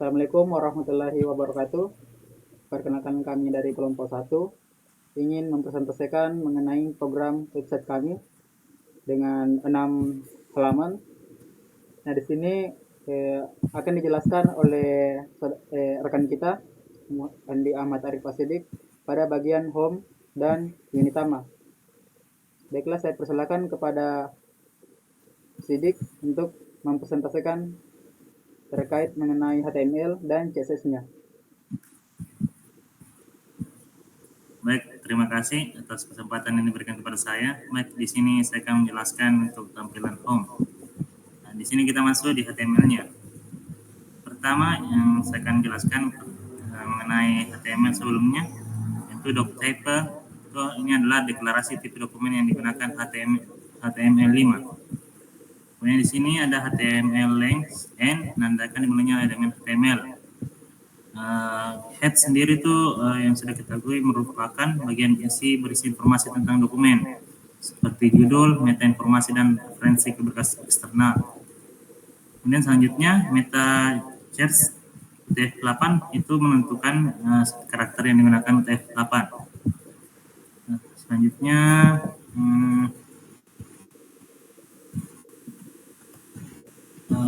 Assalamualaikum warahmatullahi wabarakatuh. Perkenalkan kami dari kelompok 1 ingin mempresentasikan mengenai program website kami dengan 6 halaman. Nah, di sini akan dijelaskan oleh rekan kita Andi Ahmad Arif Asidik pada bagian home dan unitama. Baiklah, saya persilakan kepada Sidik untuk mempresentasikan terkait mengenai HTML dan CSS-nya. Baik, terima kasih atas kesempatan yang diberikan kepada saya. Baik, di sini saya akan menjelaskan untuk tampilan home. Nah, di sini kita masuk di HTML-nya. Pertama yang saya akan jelaskan mengenai HTML sebelumnya, yaitu doctype. Ini adalah deklarasi tipe dokumen yang digunakan HTML5. Kemudian di sini ada HTML length n, menandakan dimulainya elemen HTML. Head sendiri itu yang sudah kita ketahui merupakan bagian berisi informasi tentang dokumen seperti judul, meta informasi dan referensi ke berkas eksternal. Kemudian selanjutnya meta charts UTF-8 itu menentukan karakter yang digunakan UTF-8. Selanjutnya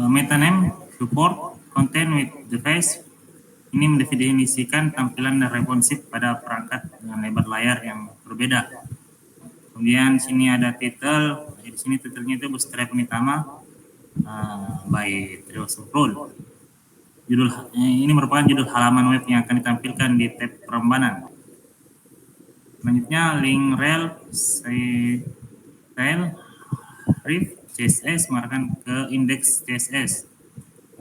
meta name support content with device. Ini mendefinisikan tampilan dan responsif pada perangkat dengan lebar layar yang berbeda. Kemudian sini ada title. Di sini titelnya itu Bootstrap Unitama by Trio Rule. Ini merupakan judul halaman web yang akan ditampilkan di tab perembanan. Selanjutnya link rel style ref CSS mengarahkan ke indeks CSS,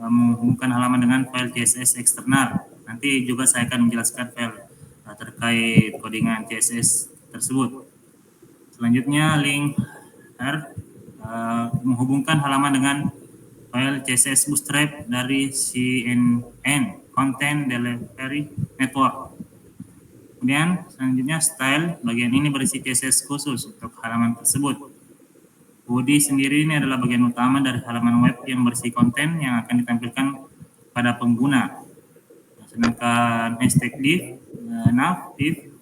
menghubungkan halaman dengan file CSS eksternal. Nanti juga saya akan menjelaskan file terkait codingan CSS tersebut. Selanjutnya link r menghubungkan halaman dengan file CSS Bootstrap dari CNN Content Delivery Network. Kemudian selanjutnya style, bagian ini berisi CSS khusus untuk halaman tersebut. Body sendiri ini adalah bagian utama dari halaman web yang berisi konten yang akan ditampilkan pada pengguna. Sedangkan hashtag div, nav, div,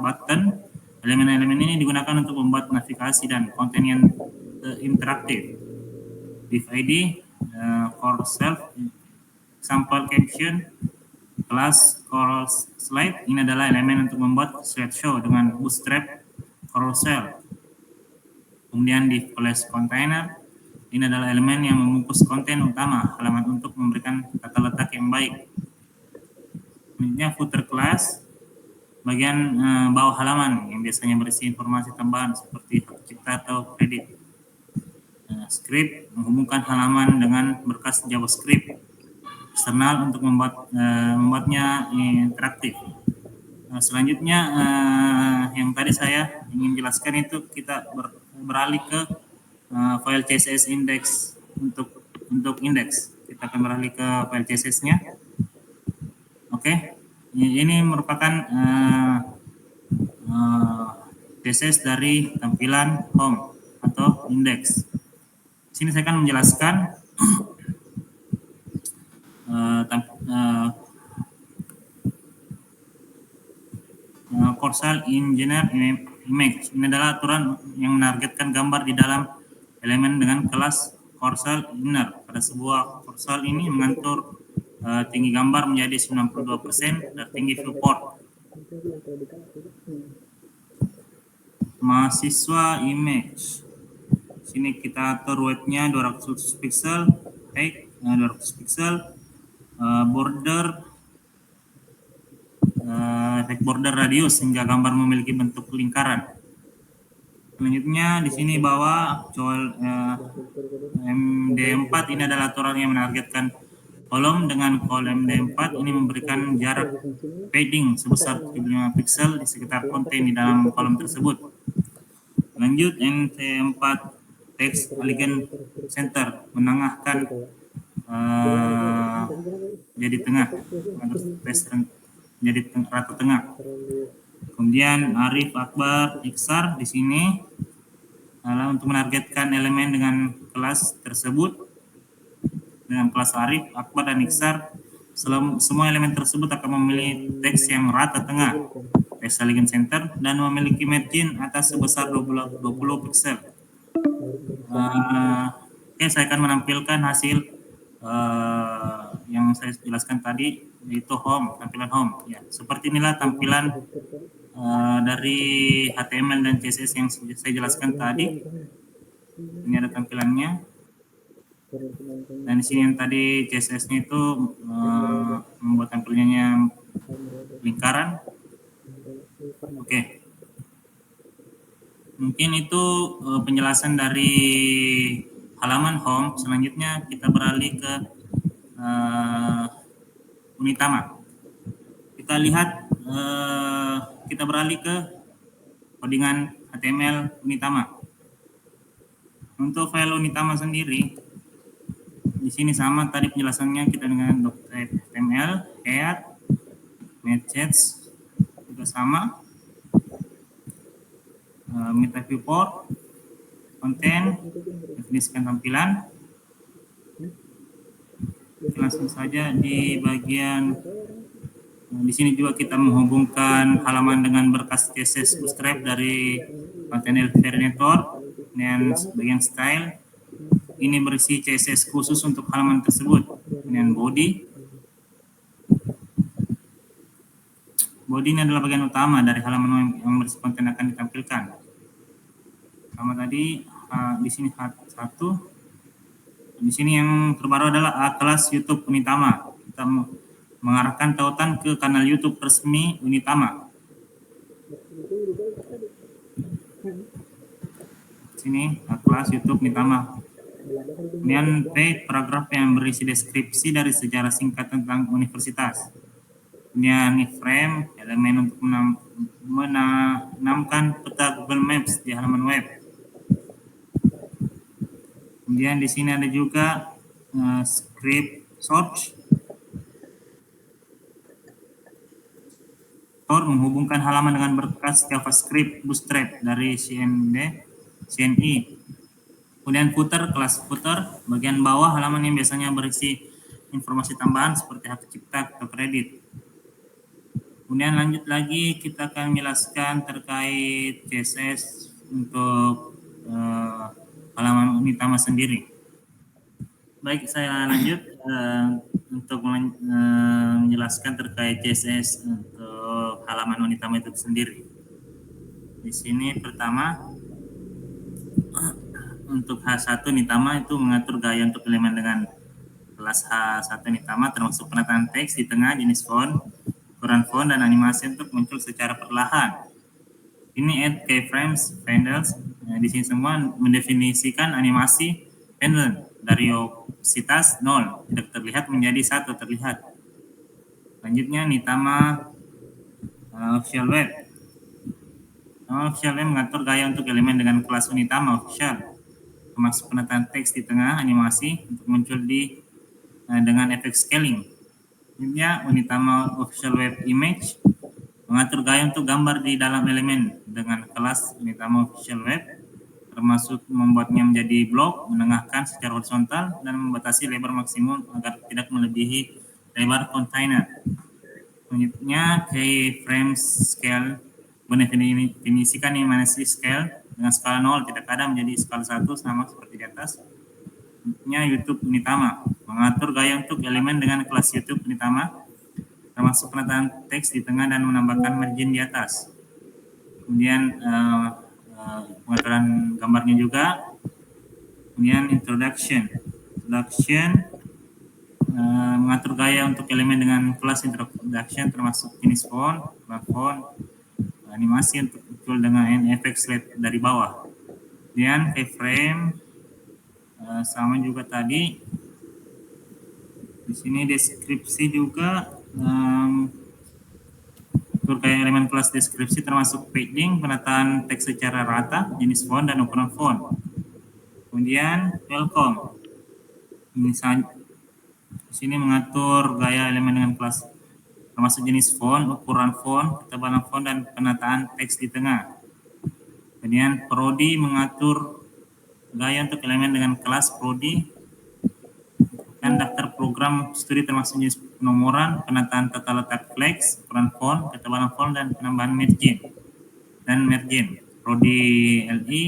button, elemen-elemen ini digunakan untuk membuat navigasi dan konten yang interaktif. Div ID, core self, sample caption, class core slide, ini adalah elemen untuk membuat slideshow dengan Bootstrap carousel. Kemudian di class container, ini adalah elemen yang membungkus konten utama halaman untuk memberikan tata letak yang baik. Selanjutnya footer class, bagian bawah halaman yang biasanya berisi informasi tambahan seperti hak cipta atau kredit. Script, menghubungkan halaman dengan berkas JavaScript eksternal untuk membuatnya interaktif. Selanjutnya yang tadi saya ingin jelaskan itu kita beralih ke file CSS index untuk indeks. Kita akan beralih ke file CSS-nya. Oke, ini merupakan CSS dari tampilan home atau indeks. Di sini saya akan menjelaskan Cursor Engineer Image. Ini adalah aturan yang menargetkan gambar di dalam elemen dengan kelas Cursor Inner. Pada sebuah cursor ini mengatur tinggi gambar menjadi 92% dan tinggi viewport. Mahasiswa image. Sini kita atur width-nya 200 pixel, height 200 pixel, border efek border radius hingga gambar memiliki bentuk lingkaran. Selanjutnya di sini bawah MD4 ini adalah aturan yang menargetkan kolom dengan kolom MD4 ini memberikan jarak padding sebesar 75 pixel di sekitar konten di dalam kolom tersebut. Lanjut NT4 text elegant center, menengahkan jadi tengah, jadi rata tengah. Kemudian Arif Akbar Iksar di sini adalah untuk menargetkan elemen dengan kelas tersebut, dengan kelas Arif Akbar dan Iksar Semua elemen tersebut akan memiliki teks yang rata tengah, teks alignment center, dan memiliki margin atas sebesar 20 pixel. Oke, saya akan menampilkan hasil yang saya jelaskan tadi, yaitu home, tampilan home. Ya, seperti inilah tampilan dari HTML dan CSS yang saya jelaskan tadi. Ini ada tampilannya. Dan di sini yang tadi CSS-nya itu membuat tampilannya lingkaran. Oke. Mungkin itu penjelasan dari halaman home. Selanjutnya kita beralih ke Unitama. Kita lihat, kita beralih ke codingan HTML Unitama. Untuk file Unitama sendiri, di sini sama tadi penjelasannya, kita dengan .html, head, message juga sama, meta viewport, konten, definisikan tampilan. Langsung saja di bagian di sini juga kita menghubungkan halaman dengan berkas CSS Bootstrap dari konten Elevator dan bagian style. Ini berisi CSS khusus untuk halaman tersebut. Kemudian body. Body ini adalah bagian utama dari halaman yang berisi konten akan ditampilkan. Sama tadi di sini H1. Di sini yang terbaru adalah kelas YouTube Unitama. Kita mengarahkan tautan ke kanal YouTube resmi Unitama. Sini kelas YouTube Unitama. Kemudian P, paragraf yang berisi deskripsi dari sejarah singkat tentang universitas. Kemudian iframe, elemen untuk menanamkan peta Google Maps di halaman web. Kemudian di sini ada juga script search. Menghubungkan halaman dengan berkas JavaScript Bootstrap dari CNI. Kemudian footer, kelas footer, bagian bawah halaman yang biasanya berisi informasi tambahan seperti hak cipta atau kredit. Kemudian lanjut lagi, kita akan menjelaskan terkait CSS untuk halaman Unitama sendiri. Baik, saya lanjut untuk menjelaskan terkait CSS untuk halaman Unitama itu sendiri. Di sini pertama, untuk H1 Unitama itu mengatur gaya untuk elemen dengan kelas H1 Unitama, termasuk penataan teks di tengah, jenis font, ukuran font, dan animasi untuk muncul secara perlahan. Ini add keyframes, panels. Di sini semua mendefinisikan animasi panel dari opsitas 0 tidak terlihat menjadi 1 terlihat. Selanjutnya Unitama official web. Official web mengatur gaya untuk elemen dengan kelas Unitama official, termasuk penataan teks di tengah, animasi untuk muncul dengan efek scaling. Selanjutnya Unitama official web image mengatur gaya untuk gambar di dalam elemen dengan kelas Unitama official web, termasuk membuatnya menjadi blok, menengahkan secara horizontal, dan membatasi lebar maksimum agar tidak melebihi lebar kontainer. Selanjutnya keyframe scale mendefinisikan animasi scale dengan skala 0 tidak ada menjadi skala 1 sama seperti di atas. Selanjutnya YouTube Unitama mengatur gaya untuk elemen dengan kelas YouTube Unitama, termasuk penataan teks di tengah dan menambahkan margin di atas. Kemudian pengaturan gambarnya juga. Kemudian introduction mengatur gaya untuk elemen dengan kelas introduction, termasuk jenis font, animasi untuk muncul dengan efek slide dari bawah. Kemudian keyframe sama juga tadi. Di sini deskripsi juga gaya elemen kelas deskripsi, termasuk padding, penataan teks secara rata, jenis font, dan ukuran font. Kemudian welcome. Misalnya di sini mengatur gaya elemen dengan kelas, termasuk jenis font, ukuran font, ketebalan font, dan penataan teks di tengah. Kemudian prodi mengatur gaya untuk elemen dengan kelas prodi dan daftar program studi, termasuk jenis penomoran, penataan tata letak flex, ukuran font, ketebalan font, dan penambahan margin. Prodi LI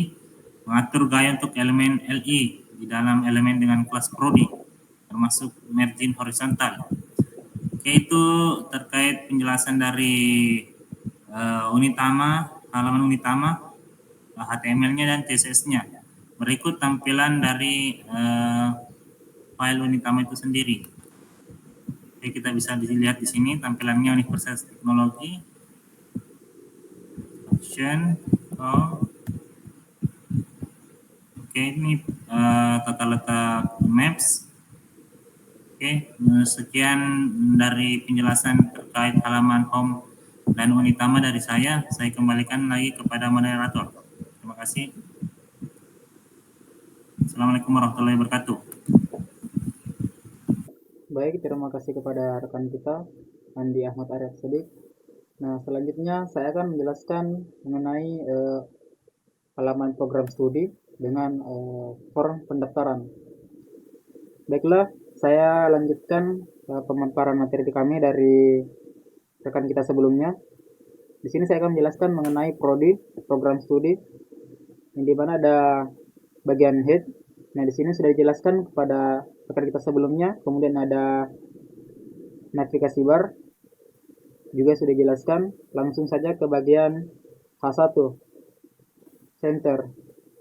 mengatur gaya untuk elemen LI di dalam elemen dengan kelas prodi, termasuk margin horizontal. Oke, itu terkait penjelasan dari halaman Unitama, HTML-nya dan CSS-nya. Berikut tampilan dari file Unitama itu sendiri. Oke, kita bisa dilihat di sini tampilannya Universitas Teknologi, option, Oke, ini tata letak maps. Oke, sekian dari penjelasan terkait halaman home dan Unitama dari saya. Saya kembalikan lagi kepada moderator. Terima kasih. Assalamualaikum warahmatullahi wabarakatuh. Baik, terima kasih kepada rekan kita Andi Ahmad Arif Sodik. Nah, selanjutnya saya akan menjelaskan mengenai halaman program studi dengan form pendaftaran. Baiklah, saya lanjutkan pemaparan materi kami dari rekan kita sebelumnya. Di sini saya akan menjelaskan mengenai prodi, program studi, yang dimana ada bagian head. Nah, di sini sudah dijelaskan kepada rekan kita sebelumnya. Kemudian ada navigasi bar, juga sudah dijelaskan. Langsung saja ke bagian H1, center.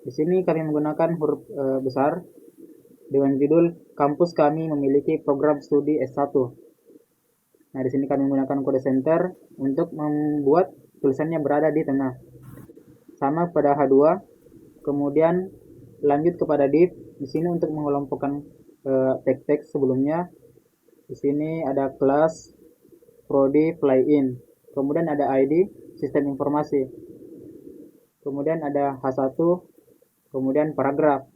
Di sini kami menggunakan huruf besar dengan judul kampus kami memiliki program studi S1. Nah, di sini kami menggunakan kode center untuk membuat tulisannya berada di tengah. Sama pada H2. Kemudian lanjut kepada div. Di sini untuk mengelompokkan teks-teks sebelumnya. Di sini ada kelas, prodi, fly-in. Kemudian ada ID, sistem informasi. Kemudian ada H1, kemudian paragraf.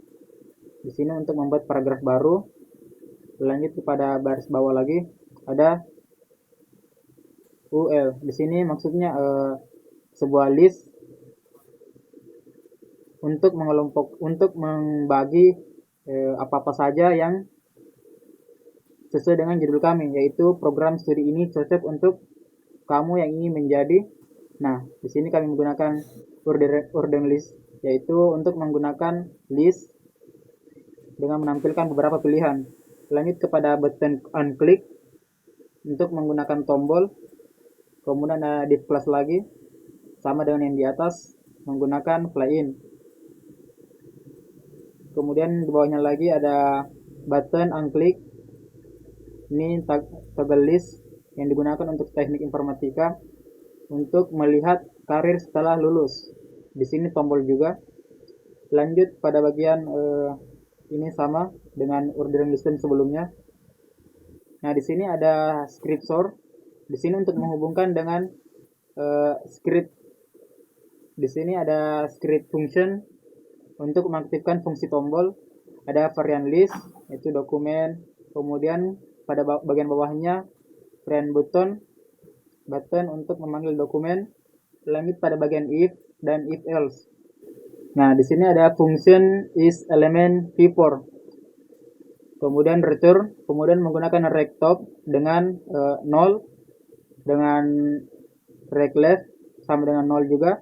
Di sini untuk membuat paragraf baru. Lanjut kepada baris bawah lagi, ada UL. Di sini maksudnya sebuah list untuk membagi apa-apa saja yang sesuai dengan judul kami, yaitu program studi ini cocok untuk kamu yang ingin menjadi. Nah, di sini kami menggunakan order list, yaitu untuk menggunakan list dengan menampilkan beberapa pilihan. Lanjut kepada button unclick untuk menggunakan tombol. Kemudian ada div class lagi, sama dengan yang di atas, menggunakan fly-in. Kemudian di bawahnya lagi ada button unclick. Ini toggle list yang digunakan untuk teknik informatika untuk melihat karir setelah lulus. Di sini tombol juga. Lanjut pada bagian ini sama dengan ordering system sebelumnya. Nah, di sini ada script sort. Di sini untuk menghubungkan dengan script. Di sini ada script function untuk mengaktifkan fungsi tombol. Ada varian list, yaitu dokumen. Kemudian pada bagian bawahnya varian button untuk memanggil dokumen. Lanjut pada bagian if dan if else. Nah, di sini ada function is element v4. Kemudian return, kemudian menggunakan rect top dengan 0, dengan rect left sama dengan 0 juga.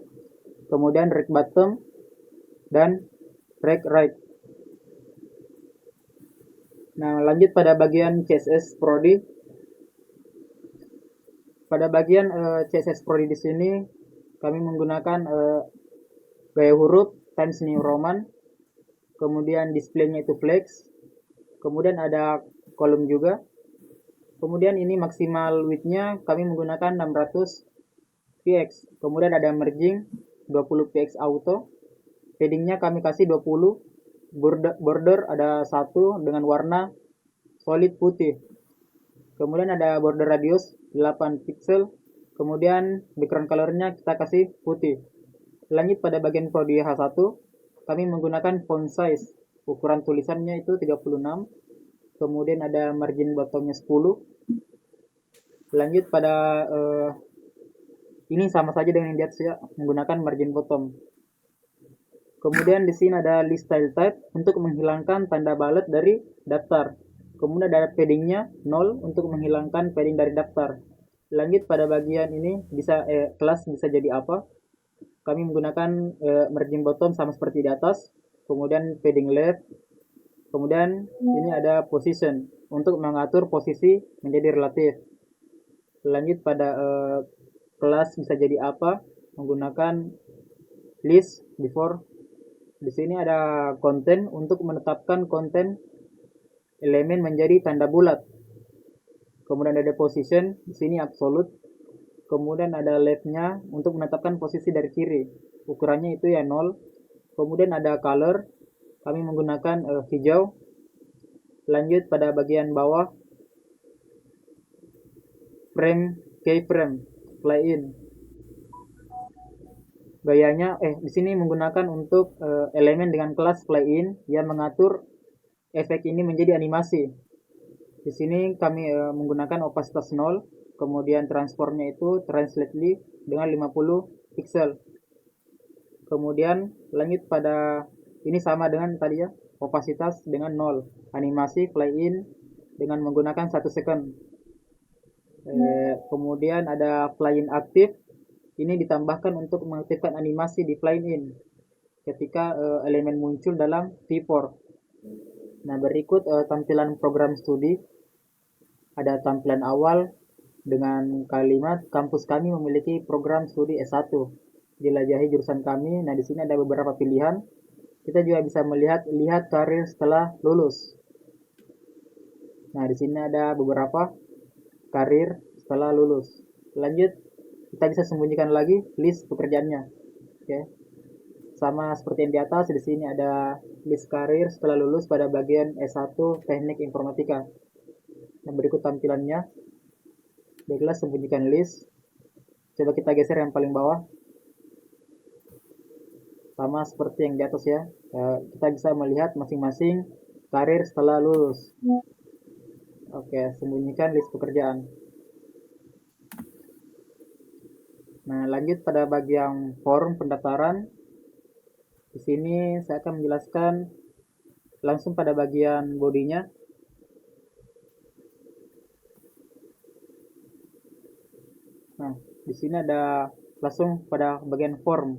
Kemudian rect bottom dan rect right. Nah, lanjut pada bagian CSS prodi. Pada bagian CSS prodi di sini kami menggunakan gaya huruf Times New Roman. Kemudian displaynya itu flex. Kemudian ada kolom juga. Kemudian ini maksimal width-nya kami menggunakan 600 px. Kemudian ada merging 20 px auto. Paddingnya kami kasih 20. Border ada 1 dengan warna solid putih. Kemudian ada border radius 8 pixel. Kemudian background colornya kita kasih putih. Lanjut pada bagian prodi H1, kami menggunakan font size. Ukuran tulisannya itu 36. Kemudian ada margin bottomnya 10. Lanjut pada ini sama saja dengan yang di atas ya, menggunakan margin bottom. Kemudian di sini ada list style type untuk menghilangkan tanda bullet dari daftar. Kemudian ada paddingnya 0 untuk menghilangkan padding dari daftar. Lanjut pada bagian ini kelas bisa jadi apa? Kami menggunakan margin bottom sama seperti di atas, kemudian padding left, kemudian ini ada position untuk mengatur posisi menjadi relatif. Lanjut pada kelas bisa jadi apa? Menggunakan list before. Di sini ada konten untuk menetapkan konten elemen menjadi tanda bulat. Kemudian ada position, di sini absolute. Kemudian ada left-nya untuk menetapkan posisi dari kiri. Ukurannya itu ya 0. Kemudian ada color, kami menggunakan hijau. Lanjut pada bagian bawah, frame, keyframe, play-in. Gayanya di sini menggunakan untuk elemen dengan kelas play-in yang mengatur efek ini menjadi animasi. Di sini kami menggunakan opasitas 0, kemudian transformnya itu translately dengan 50 pixel. Kemudian lanjut pada ini sama dengan tadi ya, opasitas dengan 0, animasi play-in dengan menggunakan 1 second. Kemudian ada play-in aktif, ini ditambahkan untuk mengaktifkan animasi di play-in ketika elemen muncul dalam viewport. Nah, berikut tampilan program studi. Ada tampilan awal dengan kalimat kampus kami memiliki program studi S1. Jelajahi jurusan kami. Nah, di sini ada beberapa pilihan. Kita juga bisa lihat karir setelah lulus. Nah, di sini ada beberapa karir setelah lulus. Lanjut, kita bisa sembunyikan lagi list pekerjaannya. Oke. Sama seperti yang di atas, di sini ada list karir setelah lulus pada bagian S1 Teknik Informatika. Nah, berikut tampilannya. Baiklah, sembunyikan list. Coba kita geser yang paling bawah. Sama seperti yang di atas ya. Kita bisa melihat masing-masing karir setelah lulus. Oke, sembunyikan list pekerjaan. Nah, lanjut pada bagian form pendaftaran. Di sini saya akan menjelaskan langsung pada bagian bodinya. Nah, di sini ada langsung pada bagian form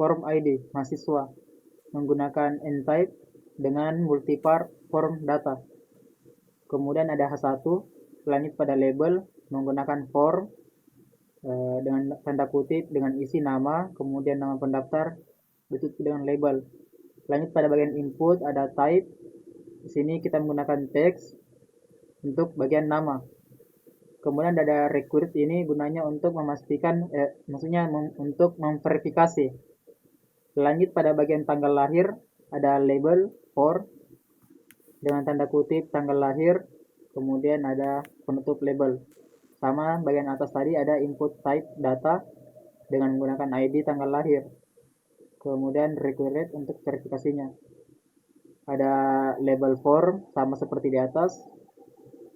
ID mahasiswa menggunakan n-type dengan multipart form data. Kemudian ada H1, lanjut pada label menggunakan form dengan tanda kutip dengan isi nama, kemudian nama pendaftar ditutup dengan label. Lanjut pada bagian input ada type. Di sini kita menggunakan teks untuk bagian nama. Kemudian ada recruit, ini gunanya untuk memastikan untuk memverifikasi. Lanjut pada bagian tanggal lahir ada label for dengan tanda kutip tanggal lahir, kemudian ada penutup label. Sama bagian atas tadi ada input type data dengan menggunakan ID tanggal lahir. Kemudian recruit untuk verifikasinya. Ada label form sama seperti di atas.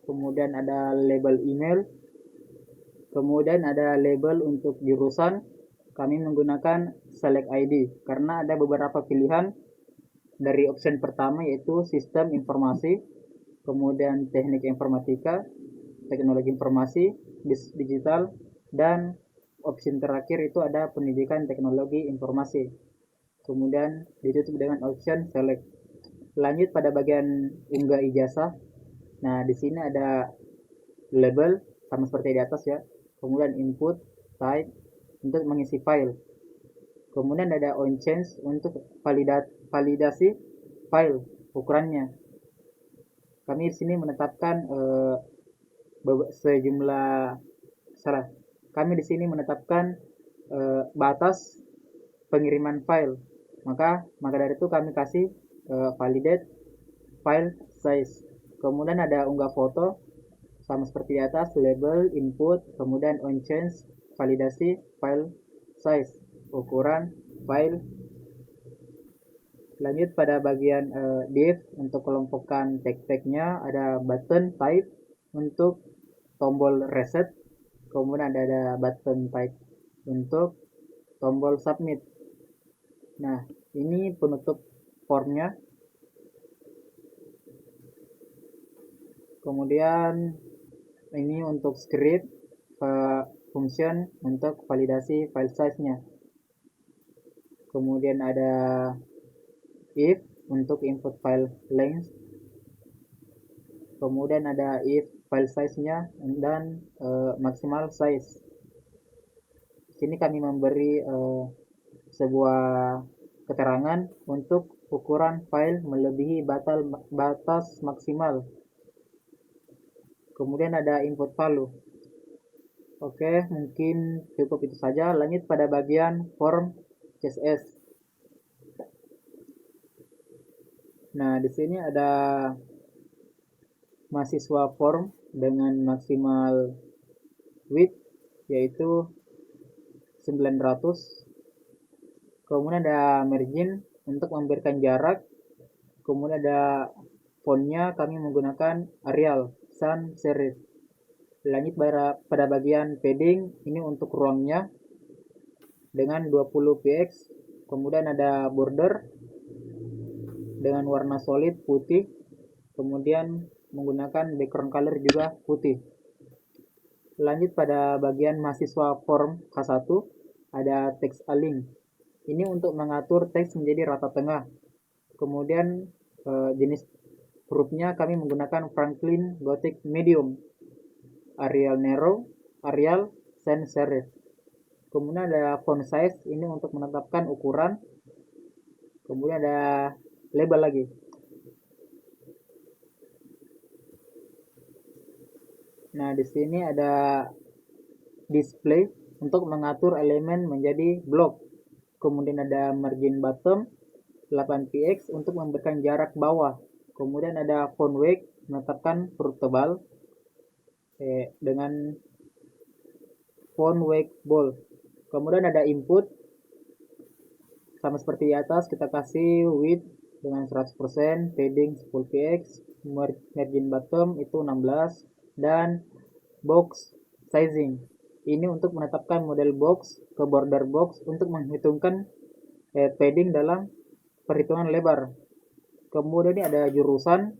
Kemudian ada label email, kemudian ada label untuk jurusan. Kami menggunakan select ID karena ada beberapa pilihan dari option pertama yaitu sistem informasi, kemudian teknik informatika, teknologi informasi, digital, dan option terakhir itu ada pendidikan teknologi informasi. Kemudian ditutup dengan option select. Lanjut pada bagian unggah ijazah. Nah, di sini ada label sama seperti di atas ya. Kemudian input, type untuk mengisi file. Kemudian ada on change untuk validasi file ukurannya. Kami di sini menetapkan Kami di sini menetapkan batas pengiriman file. Maka dari itu kami kasih validate file size. Kemudian ada unggah foto sama seperti di atas, label, input, kemudian on change, validasi file size, ukuran file. Lanjut pada bagian div untuk kelompokkan tag-tagnya ada button type untuk tombol reset, kemudian ada button type untuk tombol submit. Nah, ini penutup formnya. Kemudian ini untuk script function untuk validasi file size-nya. Kemudian ada if untuk input file length. Kemudian ada if file size-nya dan maksimal size. Sini kami memberi sebuah keterangan untuk ukuran file melebihi batas maksimal. Kemudian ada input value. Oke, mungkin cukup itu saja. Lanjut pada bagian form CSS. Nah, di sini ada mahasiswa form dengan maksimal width yaitu 900. Kemudian ada margin untuk memberikan jarak. Kemudian ada fontnya kami menggunakan Arial sans serif. Lanjut pada bagian padding, ini untuk ruangnya dengan 20 px. Kemudian ada border dengan warna solid putih. Kemudian menggunakan background color juga putih. Lanjut pada bagian mahasiswa form K1, ada text align. Ini untuk mengatur teks menjadi rata tengah. Kemudian jenis hurufnya kami menggunakan Franklin Gothic Medium, Arial Narrow, Arial sans serif. Kemudian ada font size, ini untuk menetapkan ukuran. Kemudian ada label lagi. Nah, di sini ada display untuk mengatur elemen menjadi blok. Kemudian ada margin bottom 8 px untuk memberikan jarak bawah. Kemudian ada font weight menetapkan huruf tebal dengan font weight bold. Kemudian ada input sama seperti di atas, kita kasih width dengan 100%, padding 10 px, margin bottom itu 16, dan box sizing ini untuk menetapkan model box ke border box untuk menghitungkan padding dalam perhitungan lebar. Kemudian ini ada jurusan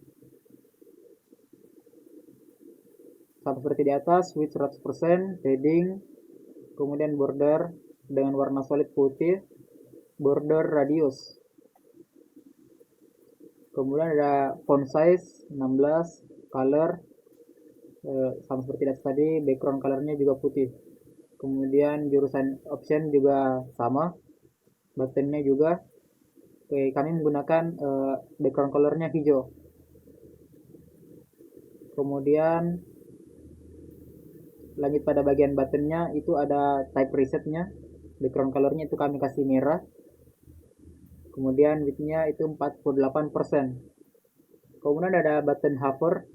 sama seperti di atas, width 100%, padding, kemudian border dengan warna solid putih, border radius. Kemudian ada font size 16, color sama seperti tadi, background colornya juga putih. Kemudian jurusan option juga sama, buttonnya juga. Oke, kami menggunakan background colornya hijau. Kemudian lanjut pada bagian buttonnya, itu ada type resetnya, background colornya itu kami kasih merah. Kemudian widthnya itu 48%. Kemudian ada button hover,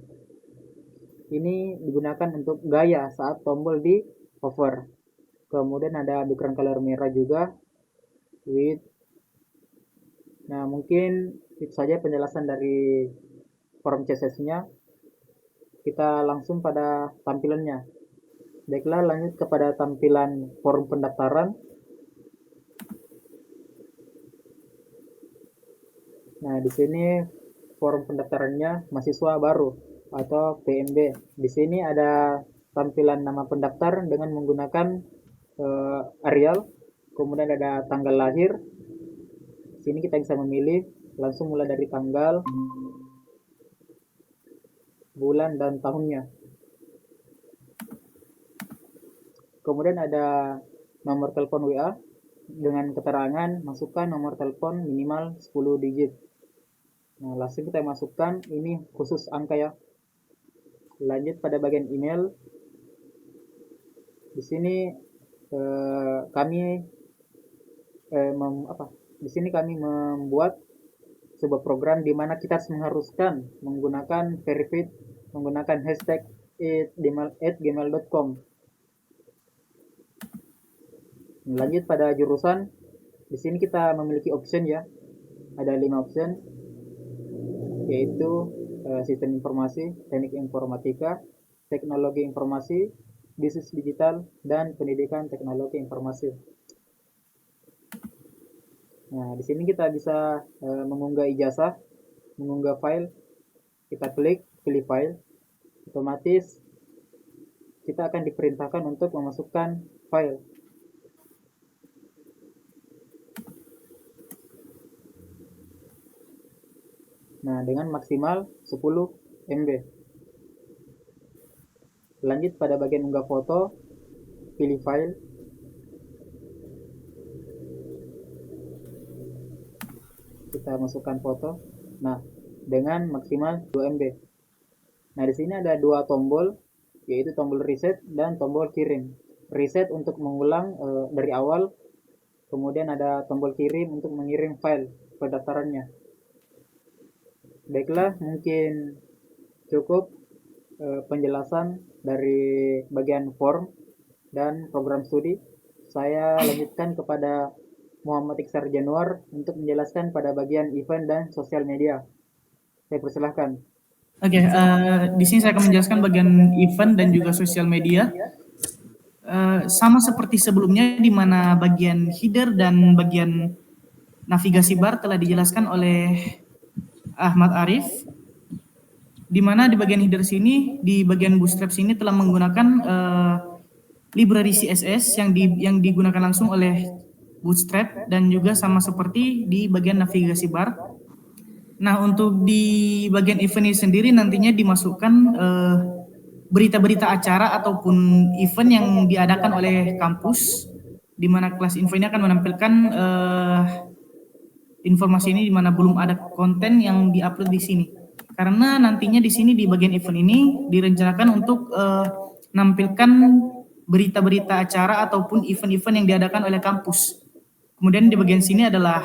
ini digunakan untuk gaya saat tombol di hover. Kemudian ada background color merah juga, width. Nah, mungkin itu saja penjelasan dari form CSS-nya. Kita langsung pada tampilannya. Baiklah, lanjut kepada tampilan form pendaftaran. Nah, di sini form pendaftarannya mahasiswa baru atau PMB. Di sini ada tampilan nama pendaftar dengan menggunakan Arial. Kemudian ada tanggal lahir. Di sini kita bisa memilih langsung mulai dari tanggal, bulan, dan tahunnya. Kemudian ada nomor telepon WA dengan keterangan masukkan nomor telepon minimal 10 digit. Nah, langsung kita masukkan, ini khusus angka ya. Lanjut pada bagian email. Di sini kami membuat sebuah program di mana kita mengharuskan menggunakan verified, menggunakan hashtag @gmail.com. Lanjut pada jurusan. Di sini kita memiliki option ya. Ada 5 option, yaitu sistem informasi, teknik informatika, teknologi informasi, bisnis digital, dan pendidikan teknologi informasi. Nah, di sini kita bisa mengunggah ijazah, mengunggah file. Kita klik pilih file. otomatis kita akan diperintahkan untuk memasukkan file. Nah, dengan maksimal 10 MB. Lanjut pada bagian unggah foto, pilih file. Kita masukkan foto. Nah, dengan maksimal 2 MB. Nah, di sini ada dua tombol, yaitu tombol reset dan tombol kirim. Reset untuk mengulang dari awal, kemudian ada tombol kirim untuk mengirim file pendaftarannya. Baiklah, mungkin cukup penjelasan dari bagian form dan program studi. Saya lanjutkan kepada Muhammad Iksar Januar untuk menjelaskan pada bagian event dan sosial media. Saya persilahkan. Oke, di sini saya akan menjelaskan bagian event dan juga sosial media. Sama seperti sebelumnya, di mana bagian header dan bagian navigasi bar telah dijelaskan oleh Ahmad Arif, di mana di bagian header sini, di bagian Bootstrap sini telah menggunakan library CSS yang digunakan langsung oleh Bootstrap, dan juga sama seperti di bagian navigasi bar. Nah, untuk di bagian event ini sendiri nantinya dimasukkan berita-berita acara ataupun event yang diadakan oleh kampus, di mana kelas info ini akan menampilkan informasi ini di mana belum ada konten yang diupload di sini. Karena nantinya di sini di bagian event ini direncanakan untuk menampilkan berita-berita acara ataupun event-event yang diadakan oleh kampus. Kemudian di bagian sini adalah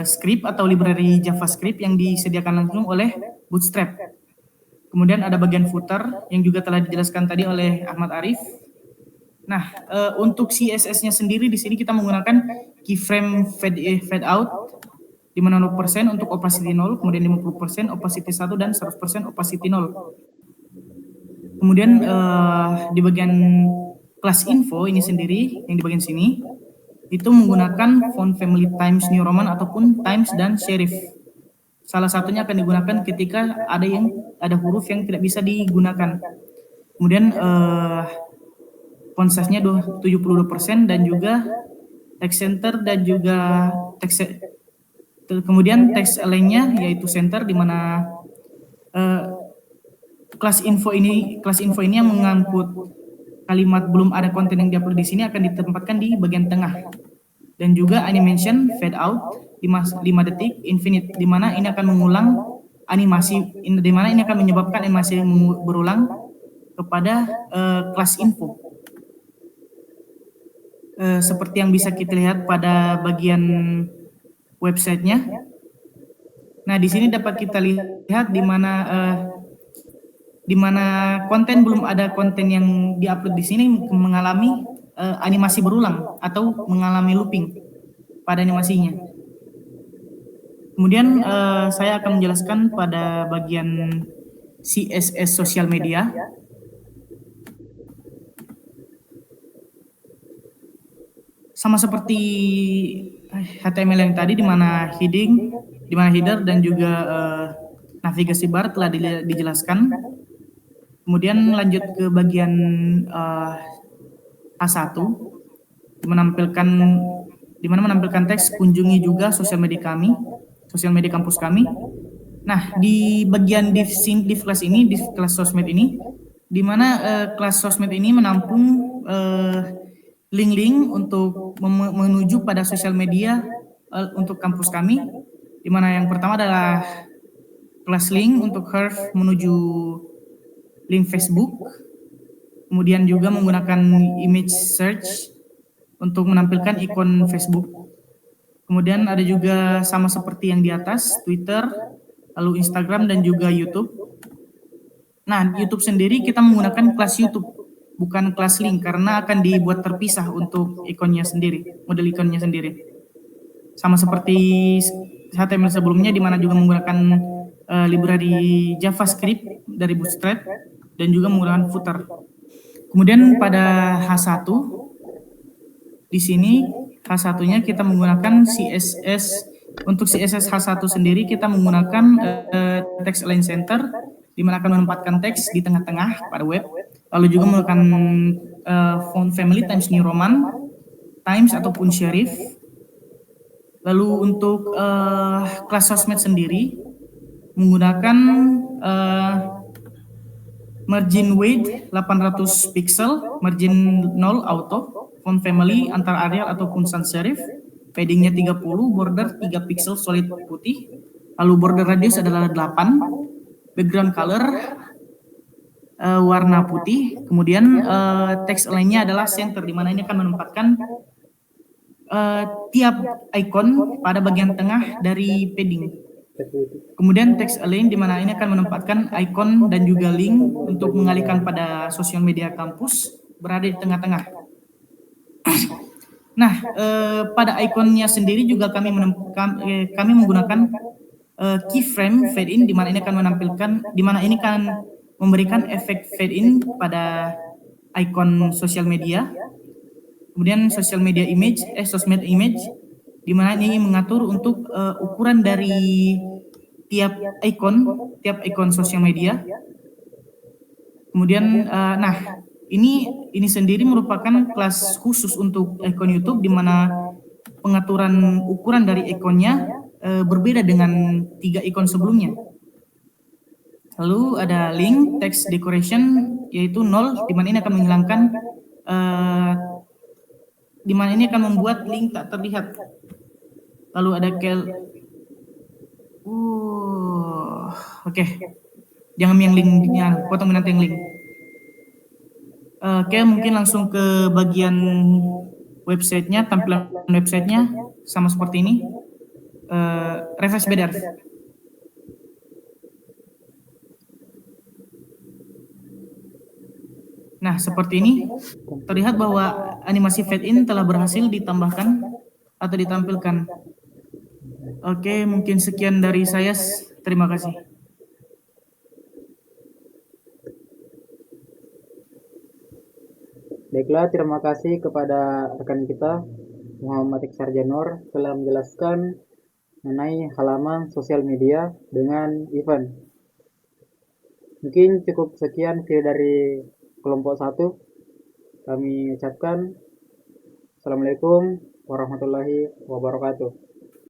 script atau library JavaScript yang disediakan langsung oleh Bootstrap. Kemudian ada bagian footer yang juga telah dijelaskan tadi oleh Ahmad Arif. Nah, untuk CSS-nya sendiri di sini kita menggunakan keyframe fade out, di mana 0% untuk opacity 0, kemudian 50% opacity 1, dan 100% opacity 0. Kemudian di bagian kelas info ini sendiri, yang di bagian sini, itu menggunakan font family Times New Roman ataupun Times dan Serif. Salah satunya akan digunakan ketika ada huruf yang tidak bisa digunakan. Kemudian font size-nya 72%, dan juga text center dan juga kemudian text align-nya yaitu center, di mana kelas info ini yang mengangkut kalimat belum ada konten yang diupload di sini akan ditempatkan di bagian tengah. Dan juga animation fade out 5 detik infinite, di mana ini akan mengulang animasi, di mana ini akan menyebabkan animasi berulang kepada kelas info. Seperti yang bisa kita lihat pada bagian websitenya. Nah, di sini dapat kita lihat di mana konten belum ada konten yang diupload di sini mengalami animasi berulang atau mengalami looping pada animasinya. Kemudian saya akan menjelaskan pada bagian CSS sosial media. Sama seperti HTML yang tadi, di mana header dan juga navigasi bar telah dijelaskan. Kemudian lanjut ke bagian A1, di mana menampilkan teks kunjungi juga sosial media kampus kami. Nah, di bagian div kelas ini, div kelas sosmed ini, di mana kelas sosmed ini menampung link-link untuk menuju pada sosial media untuk kampus kami, di mana yang pertama adalah kelas link untuk Herf menuju link Facebook, kemudian juga menggunakan image search untuk menampilkan ikon Facebook. Kemudian ada juga sama seperti yang di atas, Twitter, lalu Instagram, dan juga YouTube. Nah, YouTube sendiri kita menggunakan kelas YouTube, bukan kelas link, karena akan dibuat terpisah untuk ikonnya sendiri, model ikonnya sendiri. Sama seperti HTML sebelumnya, di mana juga menggunakan library JavaScript dari Bootstrap, dan juga menggunakan footer. Kemudian pada H1, di sini H1-nya kita menggunakan CSS. Untuk CSS H1 sendiri kita menggunakan text align center, di mana akan menempatkan teks di tengah-tengah pada web, lalu juga menggunakan font family Times New Roman, Times ataupun serif. Lalu untuk kelas sosmed sendiri menggunakan margin weight 800 pixel, margin 0 auto, font family antara Arial ataupun sans serif, paddingnya 30, border 3 pixel solid putih, lalu border radius adalah 8, background color warna putih, kemudian teks lainnya adalah center, di mana ini akan menempatkan tiap icon pada bagian tengah dari padding. Kemudian teks align, di mana ini akan menempatkan icon dan juga link untuk mengalihkan pada sosial media kampus berada di tengah-tengah. Nah, pada ikonnya sendiri juga kami menggunakan keyframe fade in, di mana ini akan menampilkan, di mana ini akan memberikan efek fade in pada icon sosial media. Kemudian sosmed image, di mana ini mengatur untuk ukuran dari tiap ikon sosial media. Kemudian nah, ini sendiri merupakan kelas khusus untuk ikon YouTube, di mana pengaturan ukuran dari ikonnya berbeda dengan 3 ikon sebelumnya. Lalu ada link text decoration yaitu 0, di mana ini akan menghilangkan di mana ini akan membuat link tak terlihat. Lalu ada oke. Jangan yang linknya, potong nanti yang link. Oke, mungkin langsung ke bagian websitenya, tampilan websitenya sama seperti ini. Refresh better. Nah, seperti ini terlihat bahwa animasi fade in telah berhasil ditambahkan atau ditampilkan. Oke, mungkin sekian dari saya. Terima kasih. Baiklah, terima kasih kepada rekan kita Muhammad Iqsar Janur telah menjelaskan mengenai halaman sosial media dengan event. Mungkin cukup sekian video dari kelompok 1. Kami ucapkan Assalamualaikum warahmatullahi wabarakatuh.